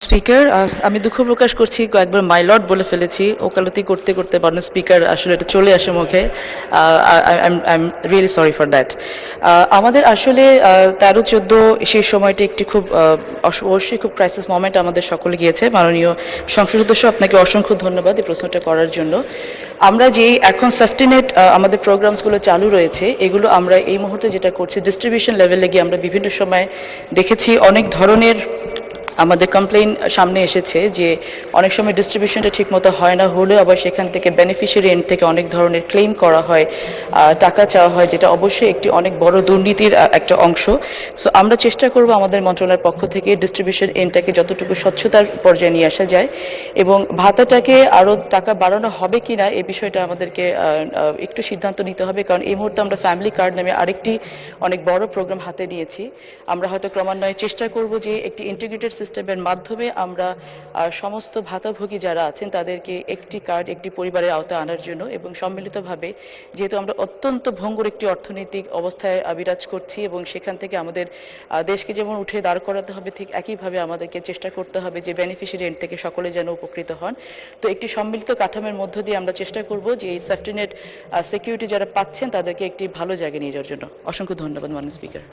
Speaker, আমি দুঃখ প্রকাশ করছি, কয়েকবার মাই লর্ড বলে ফেলেছি। ওকালতি করতে করতে মাননীয় স্পিকার আসলে এটা চলে আসে মুখে। I am really sorry for that. আমাদের আসলে 13-14 সেই সময়টি একটি খুব অবশ্যই খুব ক্রাইসিস মোমেন্ট আমাদের সকলে গিয়েছে। মাননীয় সংসদ সদস্য, আপনাকে অসংখ্য ধন্যবাদ এই প্রশ্নটা করার জন্য। আমরা যেই এখন সেফটিনেট আমাদের প্রোগ্রামসগুলো চালু রয়েছে, এগুলো আমরা এই মুহূর্তে যেটা করছি ডিস্ট্রিবিউশন লেভেলে গিয়ে আমরা বিভিন্ন সময় দেখেছি অনেক ধরনের আমাদের কমপ্লেইন সামনে এসেছে যে অনেক সময় ডিস্ট্রিবিউশনটা ঠিকমতো হয় না, হলেও আবার সেখান থেকে বেনিফিশিয়ারি এন্ড থেকে অনেক ধরনের ক্লেম করা হয়, টাকা চাওয়া হয়, যেটা অবশ্যই একটি অনেক বড় দুর্নীতির একটা অংশ। সো আমরা চেষ্টা করব আমাদের মন্ত্রণালয়ের পক্ষ থেকে ডিস্ট্রিবিউশন এন্ডটাকে যতটুকু স্বচ্ছতার পর্যায়ে নিয়ে আসা যায় এবং ভাতাটাকে আরও টাকা বাড়ানো হবে কি না এই বিষয়টা আমাদেরকে একটু সিদ্ধান্ত নিতে হবে, কারণ এই মুহূর্তে আমরা ফ্যামিলি কার্ড নামে আরেকটি অনেক বড় প্রোগ্রাম হাতে নিয়েছি। আমরা হয়তো ক্রমান্বয়ে চেষ্টা করব যে একটি ইন্টিগ্রেটেড সিস্টেমের মাধ্যমে আমরা সমস্ত ভাতাভোগী যারা আছেন তাদেরকে একটি কার্ড একটি পরিবারের আওতায় আনার জন্য, এবং সম্মিলিতভাবে, যেহেতু আমরা অত্যন্ত ভঙ্গুর একটি অর্থনৈতিক অবস্থায় বিরাজ করছি এবং সেখান থেকে আমাদের দেশকে যেমন উঠে দাঁড় করাতে হবে, ঠিক একইভাবে আমাদেরকে চেষ্টা করতে হবে যে বেনিফিশিয়ারি এন্ড থেকে সকলে যেন উপকৃত হন। তো একটি সম্মিলিত কাঠামোর মধ্য দিয়ে আমরা চেষ্টা করব যে এই সেফটিনেট সিকিউরিটি যারা পাচ্ছেন তাদেরকে একটি ভালো জায়গায় নিয়ে যাওয়ার জন্য। অসংখ্য ধন্যবাদ মাননীয় স্পিকার।